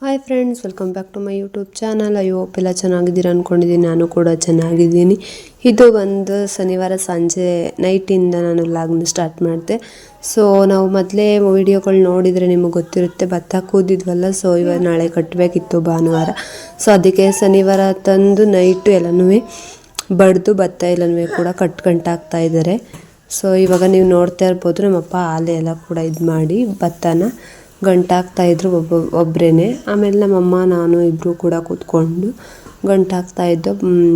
Hi friends, welcome back to my YouTube channel. I hope ಎಲ್ಲ ಚೆನ್ನಾಗಿದ್ದೀರಾ ಅಂದ್ಕೊಂಡಿದ್ದೀನಿ. ನಾನು ಕೂಡ ಚೆನ್ನಾಗಿದ್ದೀನಿ. ಇದು ಒಂದು ಶನಿವಾರ ಸಂಜೆ ನೈಟಿಂದ ನಾನು ವ್ಲಾಗ್ನ ಸ್ಟಾರ್ಟ್ ಮಾಡಿದೆ. ಸೊ ನಾವು ಮೊದಲೇ ವೀಡಿಯೋಗಳು ನೋಡಿದರೆ ನಿಮಗೆ ಗೊತ್ತಿರುತ್ತೆ, ಭತ್ತ ಕೂದಿದ್ವಲ್ಲ. ಸೊ ಇವಾಗ ನಾಳೆ ಕಟ್ಟಬೇಕಿತ್ತು ಭಾನುವಾರ. ಸೊ ಅದಕ್ಕೆ ಶನಿವಾರ ತಂದು ನೈಟು ಎಲ್ಲನೂ ಬಡ್ದು ಭತ್ತ ಎಲ್ಲನೂ ಕೂಡ ಕಟ್ಟಾಗ್ತಾ ಇದ್ದಾರೆ. ಸೊ ಇವಾಗ ನೀವು ನೋಡ್ತಾ ಇರ್ಬೋದು, ನಮ್ಮಪ್ಪ ಹಾಲೆ ಎಲ್ಲ ಕೂಡ ಇದು ಮಾಡಿ ಭತ್ತನ ಗಂಟಾಗ್ತಾಯಿದ್ರು ಒಬ್ಬರೇ. ಆಮೇಲೆ ನಮ್ಮಮ್ಮ ನಾನು ಇಬ್ಬರು ಕೂಡ ಕೂತ್ಕೊಂಡು ಗಂಟಾಗ್ತಾಯಿದ್ದು.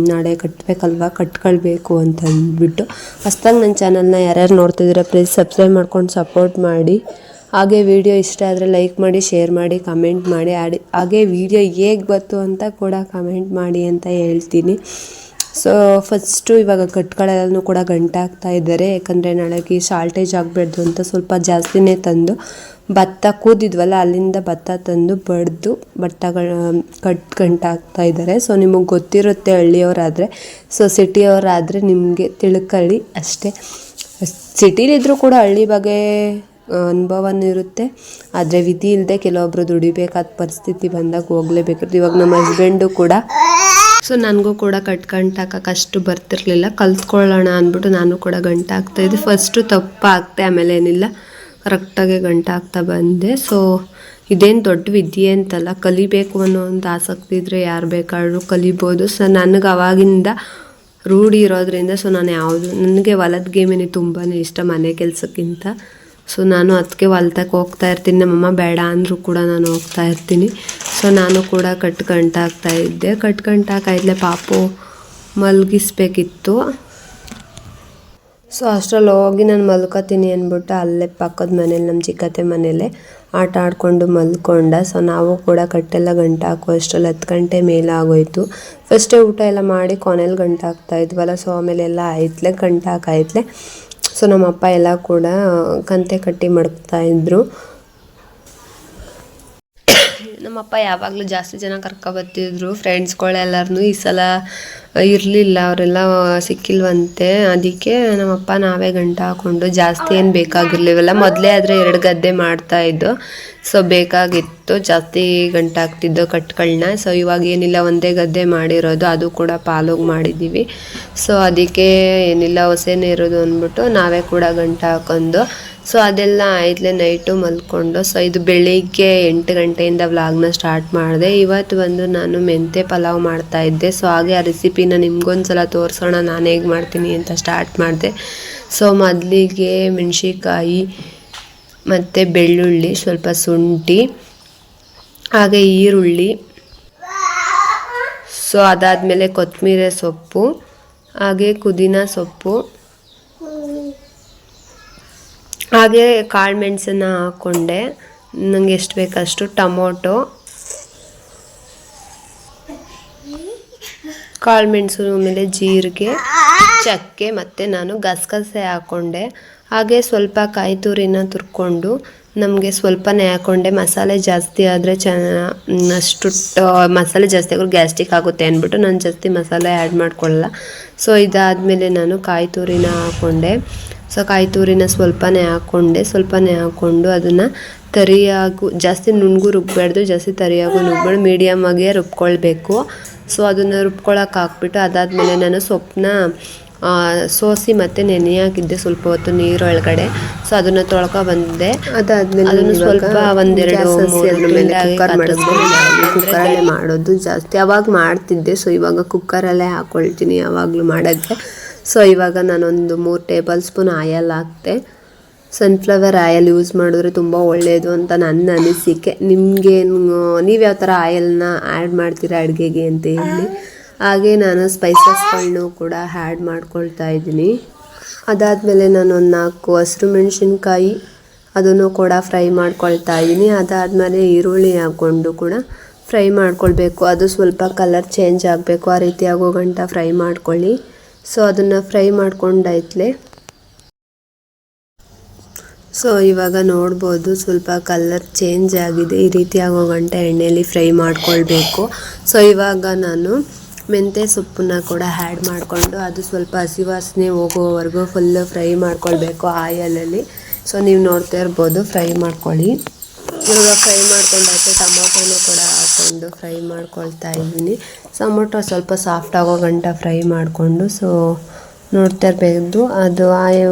ನಾಳೆ ಕಟ್ಟಬೇಕಲ್ವ, ಕಟ್ಕೊಳ್ಬೇಕು ಅಂತ ಅಂದ್ಬಿಟ್ಟು. ಹೊಸ್ದಾಗಿ ನನ್ನ ಚಾನಲ್ನ ಯಾರ್ಯಾರು ನೋಡ್ತಿದ್ದೀರಾ ಪ್ಲೀಸ್ ಸಬ್ಸ್ಕ್ರೈಬ್ ಮಾಡ್ಕೊಂಡು ಸಪೋರ್ಟ್ ಮಾಡಿ. ಹಾಗೆ ವಿಡಿಯೋ ಇಷ್ಟ ಆದರೆ ಲೈಕ್ ಮಾಡಿ, ಶೇರ್ ಮಾಡಿ, ಕಮೆಂಟ್ ಮಾಡಿ. ಹಾಗೆ ವಿಡಿಯೋ ಹೇಗೆ ಬಂತು ಅಂತ ಕೂಡ ಕಮೆಂಟ್ ಮಾಡಿ ಅಂತ ಹೇಳ್ತೀನಿ. ಸೊ ಫಸ್ಟು ಇವಾಗ ಕಟ್ಗಳೆಲ್ಲನೂ ಕೂಡ ಗಂಟಾಗ್ತಾ ಇದ್ದಾರೆ. ಯಾಕಂದರೆ ನಾಳೆಗೆ ಶಾರ್ಟೇಜ್ ಆಗಬಾರ್ದು ಅಂತ ಸ್ವಲ್ಪ ಜಾಸ್ತಿನೇ ತಂದು ಭತ್ತ ಕೂದಿದ್ವಲ್ಲ ಅಲ್ಲಿಂದ ಭತ್ತ ತಂದು ಬಡ್ದು ಭತ್ತಗಳು ಗಂಟಾಗ್ತಾ ಇದ್ದಾರೆ. ಸೊ ನಿಮಗೆ ಗೊತ್ತಿರುತ್ತೆ ಹಳ್ಳಿಯವರಾದರೆ. ಸೊ ಸಿಟಿಯವರಾದರೆ ನಿಮಗೆ ತಿಳ್ಕೊಳ್ಳಿ ಅಷ್ಟೇ. ಸಿಟಿಲಿದ್ದರೂ ಕೂಡ ಹಳ್ಳಿ ಬಗ್ಗೆ ಅನುಭವನೂ ಇರುತ್ತೆ. ಆದರೆ ವಿಧಿ ಇಲ್ಲದೆ ಕೆಲವೊಬ್ಬರು ದುಡಿಬೇಕಾದ ಪರಿಸ್ಥಿತಿ ಬಂದಾಗ ಹೋಗಲೇಬೇಕಿರುತ್ತೆ. ಇವಾಗ ನಮ್ಮ ಹಸ್ಬೆಂಡು ಕೂಡ, ಸೊ ನನಗೂ ಕೂಡ ಗಂಟಾಕಕ್ಕೆ ಅಷ್ಟು ಬರ್ತಿರ್ಲಿಲ್ಲ, ಕಲ್ತ್ಕೊಳ್ಳೋಣ ಅಂದ್ಬಿಟ್ಟು ನಾನು ಕೂಡ ಗಂಟಾಗ್ತಾಯಿದ್ದೆ. ಫಸ್ಟು ತಪ್ಪು ಆಗ್ತೆ, ಆಮೇಲೆ ಏನಿಲ್ಲ ಕರೆಕ್ಟಾಗಿ ಗಂಟಾಗ್ತಾ ಬಂದೆ. ಸೊ ಇದೇನು ದೊಡ್ಡ ವಿದ್ಯೆ ಅಂತಲ್ಲ, ಕಲಿಬೇಕು ಅನ್ನೋ ಒಂದು ಆಸಕ್ತಿ ಇದ್ದರೆ ಯಾರು ಬೇಕಾದ್ರೂ ಕಲಿಬೋದು. ಸೊ ನನಗೆ ಅವಾಗಿಂದ ರೂಢಿ ಇರೋದ್ರಿಂದ ಸೊ ನಾನು ನನಗೆ ಹೊಲದ ಗೇಮಿನೇ ತುಂಬಾ ಇಷ್ಟ ಮನೆ ಕೆಲಸಕ್ಕಿಂತ. ಸೊ ನಾನು ಅದಕ್ಕೆ ಹೊಲ್ತಕ್ಕೆ ಹೋಗ್ತಾ ಇರ್ತೀನಿ. ನಮ್ಮಮ್ಮ ಬೇಡ ಅಂದರೂ ಕೂಡ ನಾನು ಹೋಗ್ತಾ ಇರ್ತೀನಿ. ಸೊ ನಾನು ಕೂಡ ಗಂಟಾಗ್ತಾಯಿದ್ದೆ. ಗಂಟಾಕಾಯ್ತಲೆ ಪಾಪು ಮಲಗಿಸ್ಬೇಕಿತ್ತು. ಸೊ ಅಷ್ಟರಲ್ಲಿ ಹೋಗಿ ನಾನು ಮಲ್ಕೋತೀನಿ ಅಂದ್ಬಿಟ್ಟು ಅಲ್ಲೇ ಪಕ್ಕದ ಮನೇಲಿ ನಮ್ಮ ಚಿಕ್ಕತ್ತೆ ಮನೇಲೆ ಆಟ ಆಡಿಕೊಂಡು ಮಲ್ಕೊಂಡ. ಸೊ ನಾವು ಕೂಡ ಕಟ್ಟೆಲ್ಲ ಗಂಟಾಕೋ ಅಷ್ಟರಲ್ಲಿ 10 ಗಂಟೆ ಮೇಲೆ ಆಗೋಯ್ತು. ಫಸ್ಟೇ ಊಟ ಎಲ್ಲ ಮಾಡಿ ಕೊನೆಯಲ್ಲಿ ಗಂಟಾಗ್ತಾಯಿದ್ವಲ್ಲ. ಸೊ ಆಮೇಲೆ ಎಲ್ಲ ಆಯ್ತಲೆ ಗಂಟಾಕಾಯ್ತಲೆ. ಸೊ ನಮ್ಮಪ್ಪ ಎಲ್ಲ ಕೂಡ ಕಂತೆ ಕಟ್ಟಿ ಮಡಗ್ತಾಯಿದ್ರು. ನಮ್ಮಪ್ಪ ಯಾವಾಗಲೂ ಜಾಸ್ತಿ ಜನ ಕರ್ಕೊಬರ್ತಿದ್ರು ಫ್ರೆಂಡ್ಸ್ಗಳೆಲ್ಲರೂ. ಈ ಸಲ ಇರಲಿಲ್ಲ, ಅವರೆಲ್ಲ ಸಿಕ್ಕಿಲ್ವಂತೆ. ಅದಕ್ಕೆ ನಮ್ಮಪ್ಪ ನಾವೇ ಗಂಟು ಹಾಕ್ಕೊಂಡು ಜಾಸ್ತಿ ಏನು ಬೇಕಾಗಿರ್ಲಿವಲ್ಲ. ಮೊದಲೇ ಆದರೆ 2 ಗದ್ದೆ ಮಾಡ್ತಾಯಿದ್ದು. ಸೊ ಬೇಕಾಗಿತ್ತು, ಜಾಸ್ತಿ ಗಂಟು ಹಾಕ್ತಿದ್ದೋ ಕಟ್ಗಳನ್ನ. ಸೊ ಇವಾಗ ಏನಿಲ್ಲ, ಒಂದೇ ಗದ್ದೆ ಮಾಡಿರೋದು, ಅದು ಕೂಡ ಪಾಲೋಗಿ ಮಾಡಿದ್ದೀವಿ. ಸೊ ಅದಕ್ಕೆ ಏನಿಲ್ಲ ಹೊಸೇನೇ ಇರೋದು ಅಂದ್ಬಿಟ್ಟು ನಾವೇ ಕೂಡ ಗಂಟು ಹಾಕೊಂಡು. ಸೊ ಅದೆಲ್ಲ ಆಯ್ತಲೆ ನೈಟು ಮಲ್ಕೊಂಡು. ಸೊ ಇದು ಬೆಳಿಗ್ಗೆ 8 ಗಂಟೆಯಿಂದ ವ್ಲಾಗ್ನ ಸ್ಟಾರ್ಟ್ ಮಾಡಿದೆ. ಇವತ್ತು ಬಂದು ನಾನು ಮೆಂತೆ ಪಲಾವ್ ಮಾಡ್ತಾಯಿದ್ದೆ. ಸೊ ಹಾಗೆ ಆ ರೆಸಿಪಿನ ನಿಮ್ಗೊಂದ್ಸಲ ತೋರಿಸೋಣ ನಾನು ಹೇಗೆ ಮಾಡ್ತೀನಿ ಅಂತ ಸ್ಟಾರ್ಟ್ ಮಾಡಿದೆ. ಸೊ ಮೊದಲಿಗೆ ಮೆಣಸಿನ್ಕಾಯಿ ಮತ್ತು ಬೆಳ್ಳುಳ್ಳಿ, ಸ್ವಲ್ಪ ಶುಂಠಿ, ಹಾಗೆ ಈರುಳ್ಳಿ, ಸೊ ಅದಾದಮೇಲೆ ಕೊತ್ತಂಬರಿ ಸೊಪ್ಪು, ಹಾಗೆ ಪುದೀನ ಸೊಪ್ಪು, ಹಾಗೆ ಕಾಳು ಮೆಣಸನ್ನು ಹಾಕ್ಕೊಂಡೆ. ನನಗೆ ಎಷ್ಟು ಬೇಕಷ್ಟು ಟೊಮೊಟೊ, ಕಾಳು ಮೆಣಸು, ಆಮೇಲೆ ಜೀರಿಗೆ, ಚಕ್ಕೆ ಮತ್ತು ನಾನು ಗಸಗಸೆ ಹಾಕ್ಕೊಂಡೆ. ಹಾಗೆ ಸ್ವಲ್ಪ ಕಾಯಿ ತುರಿನ ತುರ್ಕೊಂಡು ನಮಗೆ ಸ್ವಲ್ಪನೇ ಹಾಕ್ಕೊಂಡೆ. ಮಸಾಲೆ ಜಾಸ್ತಿ ಆದರೆ ಅಷ್ಟು ಮಸಾಲೆ ಜಾಸ್ತಿ ಆಗೋದು ಗ್ಯಾಸ್ಟ್ರಿಕ್ ಆಗುತ್ತೆ ಅಂದ್ಬಿಟ್ಟು ನಾನು ಜಾಸ್ತಿ ಮಸಾಲೆ ಆ್ಯಡ್ ಮಾಡ್ಕೊಳ್ಳಲ್ಲ. ಸೊ ಇದಾದಮೇಲೆ ನಾನು ಕಾಯಿ ತುರಿನ ಹಾಕ್ಕೊಂಡೆ. ಸೊ ಕಾಯಿ ತುರಿನ ಸ್ವಲ್ಪನೇ ಹಾಕ್ಕೊಂಡು ಅದನ್ನು ತರಿಯಾಗೂ, ಜಾಸ್ತಿ ನುಣ್ಣಗೂ ರುಬ್ಬಾರ್ದು, ಜಾಸ್ತಿ ತರಿಯಾಗೂ ರುಬ್ಬಾರ್ದು, ಮೀಡಿಯಮಾಗೆ ರುಬ್ಕೊಳ್ಬೇಕು. ಸೊ ಅದನ್ನು ರುಬ್ಕೊಳಕ್ಕೆ ಹಾಕ್ಬಿಟ್ಟು ಅದಾದಮೇಲೆ ನಾನು ಸೊಪ್ಪನ್ನ ಸೋಸಿ ಮತ್ತು ನೆನೆ ಹಾಕಿದ್ದೆ ಸ್ವಲ್ಪ ಹೊತ್ತು ನೀರೊಳಗಡೆ. ಸೊ ಅದನ್ನು ತೊಳ್ಕೊಬಂದೆ. ಅದಾದಮೇಲೆ ಅದನ್ನು ಸ್ವಲ್ಪ 1-2 ಮೇಲೆ ಕುಕ್ಕರಲ್ಲೇ ಮಾಡೋದು ಜಾಸ್ತಿ. ಅವಾಗ ಮಾಡ್ತಿದ್ದೆ. ಸೊ ಇವಾಗ ಕುಕ್ಕರಲ್ಲೇ ಹಾಕ್ಕೊಳ್ತೀನಿ ಯಾವಾಗಲೂ ಮಾಡೋಕ್ಕೆ. ಸೊ ಇವಾಗ ನಾನೊಂದು 3 ಟೇಬಲ್ ಸ್ಪೂನ್ ಆಯಲ್ ಹಾಕ್ತೆ. ಸನ್ಫ್ಲವರ್ ಆಯಲ್ ಯೂಸ್ ಮಾಡಿದ್ರೆ ತುಂಬ ಒಳ್ಳೆಯದು ಅಂತ ನನ್ನ ಅನಿಸಿಕೆ. ನಿಮಗೇನು, ನೀವು ಯಾವ ಥರ ಆಯಲ್ನ ಆ್ಯಡ್ ಮಾಡ್ತೀರಾ ಅಡುಗೆಗೆ ಅಂತ ಹೇಳಿ. ಹಾಗೆ ನಾನು ಸ್ಪೈಸಸ್ಗಳನ್ನೂ ಕೂಡ ಆ್ಯಡ್ ಮಾಡ್ಕೊಳ್ತಾ ಇದ್ದೀನಿ. ಅದಾದಮೇಲೆ ನಾನು ಒಂದು 4 ಹಸಿರು ಮೆಣಸಿನ್ಕಾಯಿ ಅದನ್ನು ಕೂಡ ಫ್ರೈ ಮಾಡ್ಕೊಳ್ತಾ ಇದ್ದೀನಿ. ಅದಾದಮೇಲೆ ಈರುಳ್ಳಿ ಹಾಕ್ಕೊಂಡು ಕೂಡ ಫ್ರೈ ಮಾಡ್ಕೊಳ್ಬೇಕು. ಅದು ಸ್ವಲ್ಪ ಕಲರ್ ಚೇಂಜ್ ಆಗಬೇಕು, ಆ ರೀತಿ ಆಗೋ ಗಂಟ ಫ್ರೈ ಮಾಡ್ಕೊಳ್ಳಿ. ಸೊ ಅದನ್ನು ಫ್ರೈ ಮಾಡ್ಕೊಂಡಾಯ್ತಲೆ. ಸೊ ಇವಾಗ ನೋಡ್ಬೋದು ಸ್ವಲ್ಪ ಕಲರ್ ಚೇಂಜ್ ಆಗಿದೆ. ಈ ರೀತಿ ಆಗೋ ಗಂಟೆ ಎಣ್ಣೆಯಲ್ಲಿ ಫ್ರೈ ಮಾಡ್ಕೊಳ್ಬೇಕು. ಸೊ ಇವಾಗ ನಾನು ಮೆಂತ್ಯ ಸೊಪ್ಪನ್ನ ಕೂಡ ಆ್ಯಡ್ ಮಾಡಿಕೊಂಡು ಅದು ಸ್ವಲ್ಪ ಹಸಿ ವಾಸನೆ ಹೋಗೋವರೆಗೂ ಫುಲ್ಲು ಫ್ರೈ ಮಾಡ್ಕೊಳ್ಬೇಕು ಆಯಲಲ್ಲಿ. ಸೊ ನೀವು ನೋಡ್ತಾ ಇರ್ಬೋದು, ಫ್ರೈ ಮಾಡ್ಕೊಳ್ಳಿ. ಇವಾಗ ಫ್ರೈ ಮಾಡ್ಕೊಂಡಾಯ್ತು. ಟೊಮೊಟೊನೂ ಕೂಡ ಹಾಕ್ಕೊಂಡು ಫ್ರೈ ಮಾಡ್ಕೊಳ್ತಾ ಇದ್ದೀನಿ. ಟೊಮೊಟೊ ಸ್ವಲ್ಪ ಸಾಫ್ಟ್ ಆಗೋ ಗಂಟ ಫ್ರೈ ಮಾಡಿಕೊಂಡು ಸೊ ನೋಡ್ತಾ ಇರಬೇಕು. ಅದು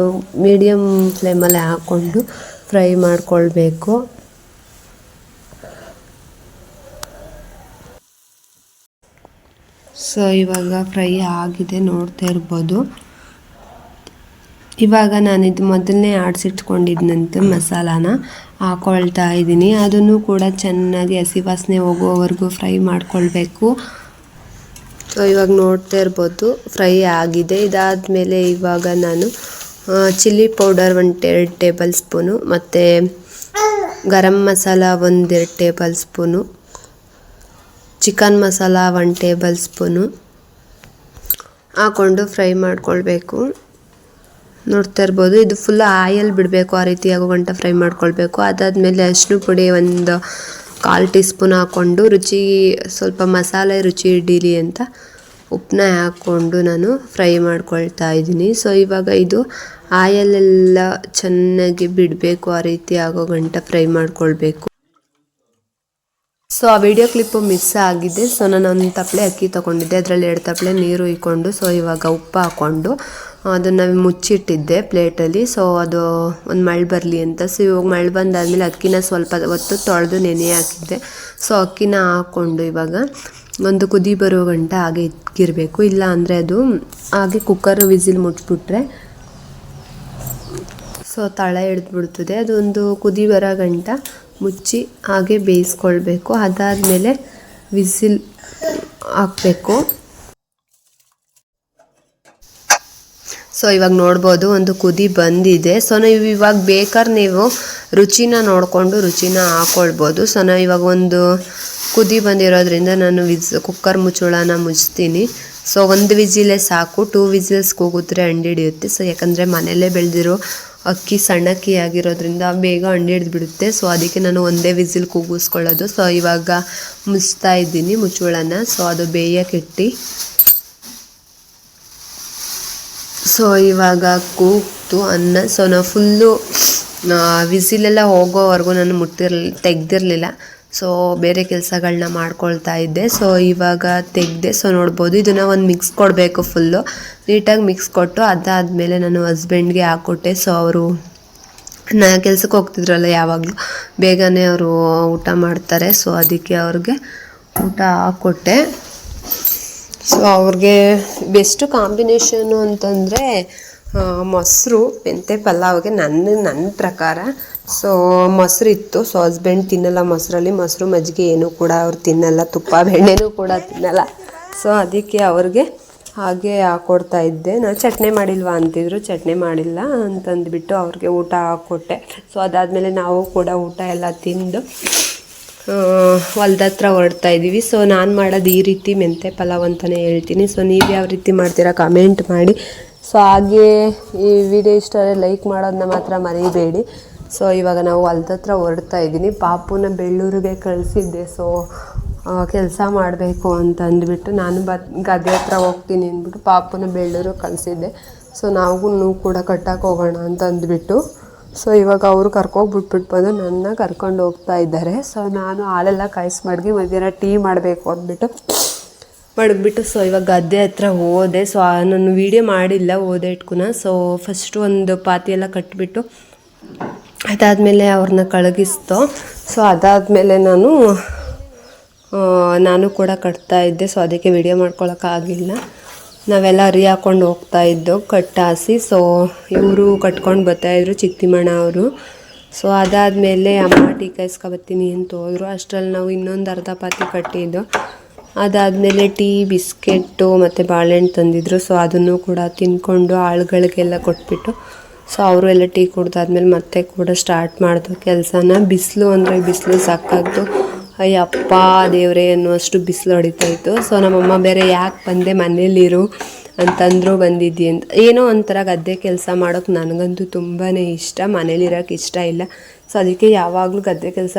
ಮೀಡಿಯಮ್ ಫ್ಲೇಮಲ್ಲಿ ಹಾಕ್ಕೊಂಡು ಫ್ರೈ ಮಾಡ್ಕೊಳ್ಬೇಕು. ಸೊ ಇವಾಗ ಫ್ರೈ ಆಗಿದೆ, ನೋಡ್ತಾ ಇರ್ಬೋದು. ಇವಾಗ ನಾನಿದು ಮೊದಲನೇ ಆಡಿಸಿಟ್ಕೊಂಡಿದ್ದಂತೆ ಮಸಾಲಾನ ಹಾಕ್ಕೊಳ್ತಾ ಇದ್ದೀನಿ. ಅದನ್ನು ಕೂಡ ಚೆನ್ನಾಗಿ ಹಸಿ ವಾಸನೆ ಹೋಗೋವರೆಗೂ ಫ್ರೈ ಮಾಡ್ಕೊಳ್ಬೇಕು. ಸೊ ಇವಾಗ ನೋಡ್ತಾ ಇರ್ಬೋದು ಫ್ರೈ ಆಗಿದೆ. ಇದಾದಮೇಲೆ ಇವಾಗ ನಾನು ಚಿಲ್ಲಿ ಪೌಡರ್ 1-2 ಟೇಬಲ್ ಸ್ಪೂನು ಮತ್ತು garam masala 1-2 tablespoon, chicken masala 1 tablespoon ಹಾಕ್ಕೊಂಡು ಫ್ರೈ ಮಾಡ್ಕೊಳ್ಬೇಕು. ನೋಡ್ತಾ ಇರ್ಬೋದು ಇದು ಫುಲ್ ಆಯಲ್ ಬಿಡಬೇಕು, ಆ ರೀತಿ ಆಗೋ ಗಂಟ ಫ್ರೈ ಮಾಡ್ಕೊಳ್ಬೇಕು. ಅದಾದಮೇಲೆ ಅರಿಶಿನ ಪುಡಿ 1/4 ಟೀ ಸ್ಪೂನ್ ಹಾಕ್ಕೊಂಡು ಸ್ವಲ್ಪ ಮಸಾಲೆ ರುಚಿ ಹಿಡೀಲಿ ಅಂತ ಉಪ್ಪನ್ನ ಹಾಕ್ಕೊಂಡು ನಾನು ಫ್ರೈ ಮಾಡ್ಕೊಳ್ತಾ ಇದ್ದೀನಿ. ಸೊ ಇವಾಗ ಇದು ಆಯಲೆಲ್ಲ ಚೆನ್ನಾಗಿ ಬಿಡಬೇಕು, ಆ ರೀತಿ ಆಗೋ ಗಂಟ ಫ್ರೈ ಮಾಡ್ಕೊಳ್ಬೇಕು. ಸೊ ಆ ವಿಡಿಯೋ ಕ್ಲಿಪ್ಪು ಮಿಸ್ ಆಗಿದೆ. ಸೊ ನಾನು 1 ತಪ್ಪಲೆ ಅಕ್ಕಿ ತೊಗೊಂಡಿದ್ದೆ, ಅದರಲ್ಲಿ 2 ತಪ್ಪಲೆ ನೀರು ಇಕ್ಕೊಂಡು ಸೊ ಇವಾಗ ಉಪ್ಪು ಹಾಕ್ಕೊಂಡು ಅದನ್ನು ಮುಚ್ಚಿಟ್ಟಿದ್ದೆ ಪ್ಲೇಟಲ್ಲಿ. ಸೊ ಅದು ಒಂದು ಮಳೆ ಬರಲಿ ಅಂತ. ಸೊ ಇವಾಗ ಮಳೆ ಬಂದಾದಮೇಲೆ ಅಕ್ಕಿನ ಸ್ವಲ್ಪ ಹೊತ್ತು ತೊಳೆದು ನೆನೆ ಹಾಕಿದ್ದೆ. ಸೊ ಅಕ್ಕಿನ ಹಾಕ್ಕೊಂಡು ಇವಾಗ ಒಂದು ಕುದಿ ಬರೋ ಗಂಟ ಹಾಗೆ ಇಕ್ಕಿರಬೇಕು. ಇಲ್ಲ ಅಂದರೆ ಅದು ಹಾಗೆ ಕುಕ್ಕರ್ ವಿಸಿಲ್ ಮುಚ್ಚಿಬಿಟ್ರೆ ಸೊ ತಳ ಹಿಡಿದ್ಬಿಡ್ತದೆ. ಅದೊಂದು ಕುದಿ ಬರೋ ಗಂಟ ಮುಚ್ಚಿ ಹಾಗೆ ಬೇಯಿಸ್ಕೊಳ್ಬೇಕು. ಅದಾದಮೇಲೆ ವಿಸಿಲ್ ಹಾಕಬೇಕು. ಸೊ ಇವಾಗ ನೋಡ್ಬೋದು ಒಂದು ಕುದಿ ಬಂದಿದೆ. ಸೊ ನೀವು ಇವಾಗ ಬೇಕಾದ್ರೆ ನೀವು ರುಚಿನ ನೋಡಿಕೊಂಡು ರುಚಿನ ಹಾಕ್ಕೊಳ್ಬೋದು. ಸೊ ನಾವು ಇವಾಗ ಒಂದು ಕುದಿ ಬಂದಿರೋದ್ರಿಂದ ನಾನು ಕುಕ್ಕರ್ ಮುಚ್ಚಳನ ಮುಚ್ತೀನಿ. ಸೊ 1 ವಿಸಿಲೇ ಸಾಕು. 2 ವಿಸಿಲ್ಸ್ ಕೂಗಿದ್ರೆ ಅಂಡು ಹಿಡಿಯುತ್ತೆ. ಸೊ ಯಾಕಂದರೆ ಮನೆಯಲ್ಲೇ ಬೆಳೆದಿರೋ ಅಕ್ಕಿ ಸಣ್ಣ ಅಕ್ಕಿ ಆಗಿರೋದ್ರಿಂದ ಬೇಗ ಅಂಡು ಹಿಡಿದು ಬಿಡುತ್ತೆ. ಸೊ ಅದಕ್ಕೆ ನಾನು 1 ವಿಸಿಲ್ ಕೂಗಿಸ್ಕೊಳ್ಳೋದು. ಸೊ ಇವಾಗ ಮುಚ್ತಾ ಇದ್ದೀನಿ ಮುಚ್ಚಳನ. ಸೊ ಅದು ಬೇಯಕ್ಕಿಟ್ಟು ಸೊ ಇವಾಗ ಕೂಗ್ತು ಅನ್ನ. ಸೊ ನಾವು ಫುಲ್ಲು ವಿಸಿಲೆಲ್ಲ ಹೋಗೋವರೆಗೂ ನಾನು ತೆಗ್ದಿರಲಿಲ್ಲ. ಸೊ ಬೇರೆ ಕೆಲಸಗಳನ್ನ ಮಾಡ್ಕೊಳ್ತಾ ಇದ್ದೆ. ಸೊ ಇವಾಗ ತೆಗೆದೆ. ಸೊ ನೋಡ್ಬೋದು ಇದನ್ನು ಒಂದು ಮಿಕ್ಸ್ ಕೊಡಬೇಕು, ಫುಲ್ಲು ನೀಟಾಗಿ ಮಿಕ್ಸ್ ಕೊಟ್ಟು ಅದಾದಮೇಲೆ ನಾನು ಹಸ್ಬೆಂಡ್ಗೆ ಹಾಕ್ಕೊಟ್ಟೆ. ಸೊ ಅವರು ಕೆಲಸಕ್ಕೆ ಹೋಗ್ತಿದ್ರಲ್ಲ ಯಾವಾಗಲೂ ಬೇಗನೆ ಅವರು ಊಟ ಮಾಡ್ತಾರೆ. ಸೊ ಅದಕ್ಕೆ ಅವ್ರಿಗೆ ಊಟ ಹಾಕ್ಕೊಟ್ಟೆ. ಸೊ ಅವ್ರಿಗೆ ಬೆಸ್ಟ್ ಕಾಂಬಿನೇಷನು ಅಂತಂದರೆ ಮೊಸರು ಮೆಂತೆ ಪಲಾವ್ಗೆ ನನ್ನ ಪ್ರಕಾರ. ಸೊ ಮೊಸರು ಇತ್ತು. ಸೊ ಹಸ್ಬೆಂಡ್ ತಿನ್ನಲ್ಲ ಮೊಸರಲ್ಲಿ, ಮೊಸರು ಮಜ್ಜಿಗೆ ಏನೂ ಕೂಡ ಅವ್ರು ತಿನ್ನಲ್ಲ, ತುಪ್ಪ ಬೆಣ್ಣೆನೂ ಕೂಡ ತಿನ್ನಲ್ಲ. ಸೊ ಅದಕ್ಕೆ ಅವ್ರಿಗೆ ಹಾಗೆ ಹಾಕ್ಕೊಡ್ತಾ ಇದ್ದೆ. ನಾನು ಚಟ್ನಿ ಮಾಡಿಲ್ವಾ ಅಂತಿದ್ರು, ಚಟ್ನಿ ಮಾಡಿಲ್ಲ ಅಂತಂದುಬಿಟ್ಟು ಅವ್ರಿಗೆ ಊಟ ಹಾಕ್ಕೊಟ್ಟೆ. ಸೊ ಅದಾದಮೇಲೆ ನಾವು ಕೂಡ ಊಟ ಎಲ್ಲ ತಿಂದು ಹೊಲ್ದ ಹತ್ರ ಹೊರಡ್ತಾ ಇದ್ದೀವಿ. ಸೊ ನಾನು ಮಾಡೋದು ಈ ರೀತಿ ಮೆಂತೆ ಪಲಾವ್ ಅಂತಲೇ ಹೇಳ್ತೀನಿ. ಸೊ ನೀವು ಯಾವ ರೀತಿ ಮಾಡ್ತೀರಾ ಕಮೆಂಟ್ ಮಾಡಿ. ಸೊ ಹಾಗೆ ಈ ವಿಡಿಯೋ ಇಷ್ಟ ಲೈಕ್ ಮಾಡೋದನ್ನ ಮಾತ್ರ ಮರಿಬೇಡಿ. ಸೊ ಇವಾಗ ನಾವು ಹೊಲ್ದ ಹತ್ರ ಹೊರಡ್ತಾ ಇದ್ದೀನಿ. ಪಾಪುನ ಬೆಳ್ಳೂರಿಗೆ ಕಳಿಸಿದ್ದೆ. ಸೊ ಕೆಲಸ ಮಾಡಬೇಕು ಅಂತ ಅಂದ್ಬಿಟ್ಟು ನಾನು ಗದ್ದೆ ಹತ್ರ ಹೋಗ್ತೀನಿ ಅಂದ್ಬಿಟ್ಟು ಪಾಪುನ ಬೆಳ್ಳೂರಿಗೆ ಕಳಿಸಿದ್ದೆ. ಸೊ ನಾವು ಕೂಡ ಕಟ್ಟಕ್ಕೆ ಹೋಗೋಣ ಅಂತ ಅಂದ್ಬಿಟ್ಟು ಸೊ ಇವಾಗ ಅವರು ಕರ್ಕೊಂಡ್ಬಿಟ್ಬಿಟ್ಟು ಬಂದು ನನ್ನ ಕರ್ಕೊಂಡು ಹೋಗ್ತಾ ಇದ್ದಾರೆ. ಸೊ ನಾನು ಹಾಲೆಲ್ಲ ಕಾಯಿಸಿ ಮಧ್ಯಾಹ್ನ ಟೀ ಮಾಡಬೇಕು ಅಂದ್ಬಿಟ್ಟು ಮಡಗ್ಬಿಟ್ಟು ಸೊ ಇವಾಗ ಗದ್ದೆ ಹತ್ರ ಹೋದೆ. ಸೊ ನಾನು ವೀಡಿಯೋ ಮಾಡಿಲ್ಲ ಹೋದೆ ಇಟ್ಕುನ. ಸೊ ಫಸ್ಟು ಒಂದು ಪಾತಿ ಎಲ್ಲ ಕಟ್ಟಿಬಿಟ್ಟು ಅದಾದಮೇಲೆ ಅವ್ರನ್ನ ಕಳಗಿಸ್ತೋ. ಸೊ ಅದಾದಮೇಲೆ ನಾನು ಕೂಡ ಕಟ್ತಾ ಇದ್ದೆ. ಸೊ ಅದಕ್ಕೆ ವೀಡಿಯೋ ಮಾಡ್ಕೊಳಕ್ಕಾಗಿಲ್ಲ. ನಾವೆಲ್ಲ ಅರಿ ಹಾಕ್ಕೊಂಡು ಹೋಗ್ತಾಯಿದ್ದೋ ಕಟ್ಟಾಸಿ. ಸೊ ಇವರು ಕಟ್ಕೊಂಡು ಬರ್ತಾಯಿದ್ರು ಚಿಕ್ತಿಮಣ್ಣ ಅವರು. ಸೊ ಅದಾದಮೇಲೆ ಅಮ್ಮ ಟೀ ಕಾಯಿಸ್ಕೊಬತ್ತೀನಿ ಅಂತ ಹೋದರು. ಅಷ್ಟರಲ್ಲಿ ನಾವು ಇನ್ನೊಂದು ಅರ್ಧ ಪಾತಿ ಕಟ್ಟಿದ್ದು. ಅದಾದಮೇಲೆ ಟೀ ಬಿಸ್ಕೆಟ್ಟು ಮತ್ತು ಬಾಳೆಹಣ್ಣು ತಂದಿದ್ರು. ಸೊ ಅದನ್ನು ಕೂಡ ತಿಂದ್ಕೊಂಡು ಆಳುಗಳಿಗೆಲ್ಲ ಕೊಟ್ಬಿಟ್ಟು ಸೊ ಅವರು ಎಲ್ಲ ಟೀ ಕುಡ್ದಾದ್ಮೇಲೆ ಮತ್ತೆ ಕೂಡ ಸ್ಟಾರ್ಟ್ ಮಾಡಿದ್ರು ಕೆಲಸನ. ಬಿಸಿಲು ಅಂದರೆ ಬಿಸಿಲು ಸಾಕಾಗ್ತು. ಅಯ್ಯಪ್ಪ ದೇವರೇ ಅನ್ನುವಷ್ಟು ಬಿಸಿಲು ಹೊಡಿತಾಯಿತ್ತು. ಸೊ ನಮ್ಮಮ್ಮ ಬೇರೆ ಯಾಕೆ ಬಂದೆ ಮನೇಲಿರು ಅಂತಂದರೂ ಬಂದಿದ್ದಿ ಅಂತ. ಏನೋ ಒಂಥರ ಗದ್ದೆ ಕೆಲಸ ಮಾಡೋಕ್ಕೆ ನನಗಂತೂ ತುಂಬಾ ಇಷ್ಟ, ಮನೇಲಿರೋಕ್ಕೆ ಇಷ್ಟ ಇಲ್ಲ. ಸೊ ಅದಕ್ಕೆ ಯಾವಾಗಲೂ ಗದ್ದೆ ಕೆಲಸ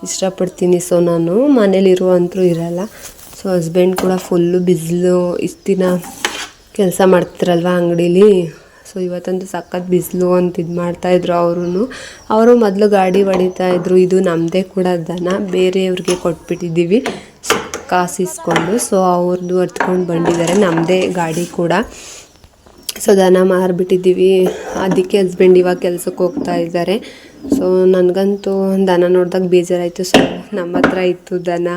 ಇಷ್ಟಪಡ್ತೀನಿ. ಸೊ ನಾನು ಮನೇಲಿರುವಂತರೂ ಇರಲ್ಲ. ಸೊ ಹಸ್ಬೆಂಡ್ ಕೂಡ ಫುಲ್ಲು ಬಿಸಿಲು ಇಷ್ಟು ದಿನ ಕೆಲಸ ಮಾಡ್ತಿರಲ್ವ ಅಂಗಡೀಲಿ. ಸೊ ಇವತ್ತಂತೂ ಸಖತ್ ಬಿಸಿಲು ಅಂತ ಇದು ಮಾಡ್ತಾಯಿದ್ರು ಅವರು ಮೊದಲು ಗಾಡಿ ಹೊಡಿತಾಯಿದ್ರು. ಇದು ನಮ್ಮದೇ ಕೂಡ ದನ, ಬೇರೆಯವ್ರಿಗೆ ಕೊಟ್ಬಿಟ್ಟಿದ್ದೀವಿ ಕಾಸು ಇಸ್ಕೊಂಡು. ಸೊ ಅವ್ರದ್ದು ಹತ್ಕೊಂಡು ಬಂದಿದ್ದಾರೆ, ನಮ್ಮದೇ ಗಾಡಿ ಕೂಡ. ಸೊ ದನ ಮಾರಿಬಿಟ್ಟಿದ್ದೀವಿ. ಅದಕ್ಕೆ ಹಸ್ಬೆಂಡ್ ಇವಾಗ ಕೆಲ್ಸಕ್ಕೆ ಹೋಗ್ತಾ ಇದ್ದಾರೆ. ಸೊ ನನಗಂತೂ ದನ ನೋಡಿದಾಗ ಬೇಜಾರಾಯಿತು. ಸೊ ನಮ್ಮ ಹತ್ರ ಇತ್ತು ದನ,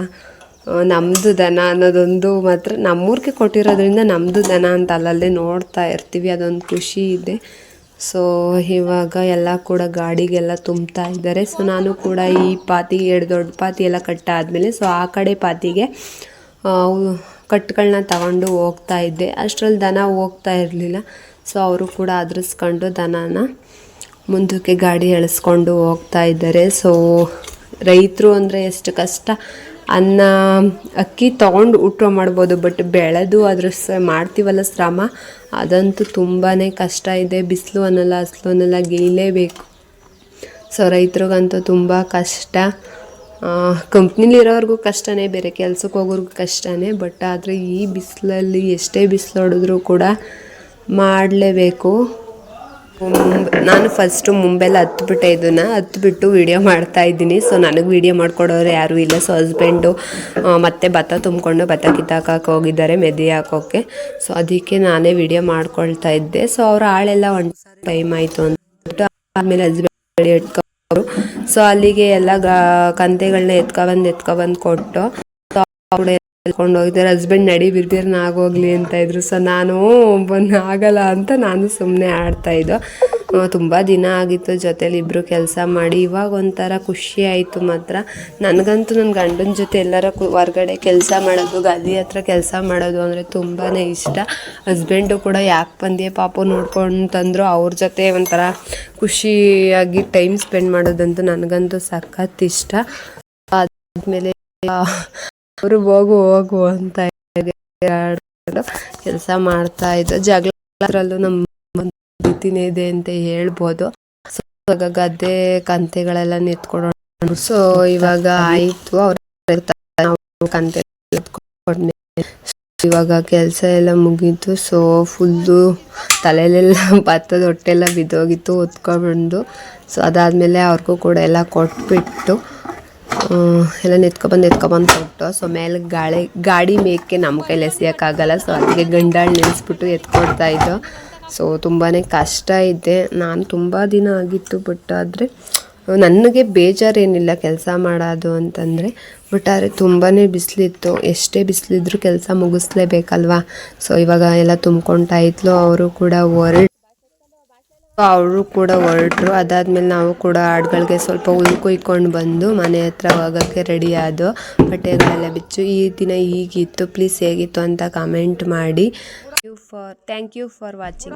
ನಮ್ಮದು ದನ ಅನ್ನೋದೊಂದು ಮಾತ್ರ ನಮ್ಮೂರಿಗೆ ಕೊಟ್ಟಿರೋದ್ರಿಂದ ನಮ್ಮದು ದನ ಅಂತ ಅಲ್ಲಲ್ಲೇ ನೋಡ್ತಾ ಇರ್ತೀವಿ, ಅದೊಂದು ಖುಷಿ ಇದೆ. ಸೊ ಇವಾಗ ಎಲ್ಲ ಕೂಡ ಗಾಡಿಗೆಲ್ಲ ತುಂಬ್ತಾ ಇದ್ದಾರೆ. ಸೊ ನಾನು ಕೂಡ ಈ ಪಾತಿ 2 ದೊಡ್ಡ ಪಾತಿ ಎಲ್ಲ ಕಟ್ಟಾದಮೇಲೆ ಸೊ ಆ ಕಡೆ ಪಾತಿಗೆ ಕಟ್ಟುಗಳನ್ನ ತಗೊಂಡು ಹೋಗ್ತಾ ಇದ್ದೆ. ಅಷ್ಟರಲ್ಲಿ ದನ ಹೋಗ್ತಾ ಇರಲಿಲ್ಲ. ಸೊ ಅವರು ಕೂಡ ಅದ್ರಿಸ್ಕೊಂಡು ದನನ ಮುಂದಕ್ಕೆ ಗಾಡಿ ಎಳೆಸ್ಕೊಂಡು ಹೋಗ್ತಾ ಇದ್ದಾರೆ. ಸೊ ರೈತರು ಅಂದರೆ ಎಷ್ಟು ಕಷ್ಟ. ಅನ್ನ ಅಕ್ಕಿ ತೊಗೊಂಡು ಊಟ ಮಾಡ್ಬೋದು, ಬಟ್ ಬೆಳೆದು ಅದ್ರ ಮಾಡ್ತೀವಲ್ಲ ಶ್ರಮ, ಅದಂತೂ ತುಂಬಾ ಕಷ್ಟ ಇದೆ. ಬಿಸಿಲು ಅನ್ನಲ್ಲ ಹಸ್ಲು ಅನ್ನಲ್ಲ, ಗೇಯಲೇಬೇಕು. ಸೊ ರೈತರಿಗಂತೂ ತುಂಬ ಕಷ್ಟ. ಕಂಪ್ನಿಲಿರೋರ್ಗೂ ಕಷ್ಟನೇ, ಬೇರೆ ಕೆಲ್ಸಕ್ಕೆ ಹೋಗೋರ್ಗೂ ಕಷ್ಟನೇ. ಬಟ್ ಆದರೆ ಈ ಬಿಸಿಲಲ್ಲಿ ಎಷ್ಟೇ ಬಿಸಿಲು ಹೊಡೆದ್ರೂ ಕೂಡ ಮಾಡಲೇಬೇಕು. ನಾನು ಫಸ್ಟು ಮುಂಬೆಲ್ಲ ಹತ್ಬಿಟ್ಟೆ, ಇದನ್ನು ಹತ್ಬಿಟ್ಟು ವೀಡಿಯೋ ಮಾಡ್ತಾಯಿದ್ದೀನಿ. ಸೊ ನನಗೆ ವೀಡಿಯೋ ಮಾಡ್ಕೊಡೋರು ಯಾರೂ ಇಲ್ಲ. ಸೊ ಹಸ್ಬೆಂಡು ಮತ್ತೆ ಭತ್ತ ತುಂಬಿಕೊಂಡು ಭತ್ತ ಕಿತ್ತಾಕಕ್ಕೆ ಹೋಗಿದ್ದಾರೆ, ಮೆದೆ ಹಾಕೋಕ್ಕೆ. ಸೊ ಅದಕ್ಕೆ ನಾನೇ ವೀಡಿಯೋ ಮಾಡ್ಕೊಳ್ತಾ ಇದ್ದೆ. ಸೊ ಅವ್ರ ಆಳೆಲ್ಲ ಒಂದು ಟೈಮ್ ಆಯಿತು ಅಂದ್ಬಿಟ್ಟು ಆಮೇಲೆ ಹಸ್ಬೆಂಡ್ ಇಟ್ಕೊಂಡು ಸೊ ಅಲ್ಲಿಗೆ ಎಲ್ಲ ಕಂತೆಗಳನ್ನ ಎತ್ಕೊಬಂದು ಕೊಟ್ಟು ಎತ್ಕೊಂಡು ಹೋಗಿದ್ದಾರೆ. ಹಸ್ಬೆಂಡ್ ನಡಿ ಬಿರ್ಬಿರ್ನ ಆಗೋಗ್ಲಿ ಅಂತ ಇದ್ರು. ಸೊ ನಾನು ಆಗಲ್ಲ ಅಂತ ನಾನು ಸುಮ್ಮನೆ ಆಡ್ತಾಯಿದ್ದು. ತುಂಬ ದಿನ ಆಗಿತ್ತು ಜೊತೇಲಿ ಇಬ್ಬರು ಕೆಲಸ ಮಾಡಿ. ಇವಾಗ ಒಂಥರ ಖುಷಿ ಆಯಿತು ಮಾತ್ರ. ನನಗಂತೂ ನನ್ನ ಗಂಡನ ಜೊತೆ ಎಲ್ಲರ ಹೊರ್ಗಡೆ ಕೆಲಸ ಮಾಡೋದು, ಗದ್ದೆ ಹತ್ರ ಕೆಲಸ ಮಾಡೋದು ಅಂದರೆ ತುಂಬಾ ಇಷ್ಟ. ಹಸ್ಬೆಂಡು ಕೂಡ ಯಾಕೆ ಬಂದೆ ಪಾಪು ನೋಡ್ಕೊಂತಂದ್ರು. ಅವ್ರ ಜೊತೆ ಒಂಥರ ಖುಷಿಯಾಗಿ ಟೈಮ್ ಸ್ಪೆಂಡ್ ಮಾಡೋದಂತೂ ನನಗಂತೂ ಸಖತ್ ಇಷ್ಟ. ಆದಮೇಲೆ ಅವರು ಹೋಗು ಅಂತ ಕೆಲಸ ಮಾಡ್ತಾಯಿದ್ದು. ಜಗಳಲ್ಲೂ ನಮ್ಮ ರೀತಿನೇ ಇದೆ ಅಂತ ಹೇಳ್ಬೋದು. ಸೊ ಇವಾಗ ಗದ್ದೆ ಕಂತೆಗಳೆಲ್ಲ ನಿಂತ್ಕೊಳ್ಳೋಣ. ಸೊ ಇವಾಗ ಆಯಿತು, ಅವ್ರು ಕಂತೆ ಇವಾಗ ಕೆಲಸ ಎಲ್ಲ ಮುಗೀತು. ಸೊ ಫುಲ್ಲು ತಲೆಯಲ್ಲೆಲ್ಲ ಭತ್ತದ ಹೊಟ್ಟೆಲ್ಲ ಬಿದ್ದೋಗಿತ್ತು, ಹೊತ್ಕೊಂಡ್ಬಂದು. ಸೊ ಅದಾದಮೇಲೆ ಅವ್ರಿಗೂ ಕೂಡ ಎಲ್ಲ ಕೊಟ್ಬಿಟ್ಟು ಎಲ್ಲ ಎತ್ಕೊಬಂದು ಕೊಟ್ಟು. ಸೊ ಮೇಲೆ ಗಾಡಿ ಮೇಕೆ ನಮ್ಮ ಕೈಲಿ ಎಸೆಯೋಕ್ಕಾಗಲ್ಲ. ಸೊ ಅದಕ್ಕೆ ಗಂಡಾಳು ನಿಲ್ಲಿಸ್ಬಿಟ್ಟು ಎತ್ಕೊಡ್ತಾಯಿದ್ದು. ಸೊ ತುಂಬಾ ಕಷ್ಟ ಇದೆ. ನಾನು ತುಂಬ ದಿನ ಆಗಿತ್ತು, ಬಟ್ ಆದರೆ ನನಗೆ ಬೇಜಾರೇನಿಲ್ಲ ಕೆಲಸ ಮಾಡೋದು ಅಂತಂದರೆ. ಬಟ್ ಆದರೆ ತುಂಬಾ ಬಿಸಿಲಿತ್ತು. ಎಷ್ಟೇ ಬಿಸಿಲಿದ್ರು ಕೆಲಸ ಮುಗಿಸ್ಲೇಬೇಕಲ್ವಾ. ಸೊ ಇವಾಗ ಎಲ್ಲ ತುಂಬ್ಕೊಳ್ತಾ ಇದ್ಲು. ಅವರು ಕೂಡ ಹೊರಟರು. ಅದಾದಮೇಲೆ ನಾವು ಕೂಡ ಆಡುಗಳಿಗೆ ಸ್ವಲ್ಪ ಹುಲ್ ಕುಯ್ಕೊಂಡು ಬಂದು ಮನೆ ಹತ್ರ ಹೋಗೋಕ್ಕೆ ರೆಡಿ ಆದೋ. ಬಟ್ಟೆಗಳೆಲ್ಲ ಬಿಚ್ಚು. ಈ ದಿನ ಹೀಗಿತ್ತು, ಪ್ಲೀಸ್ ಹೇಗಿತ್ತು ಅಂತ ಕಮೆಂಟ್ ಮಾಡಿ. Thank you for watching.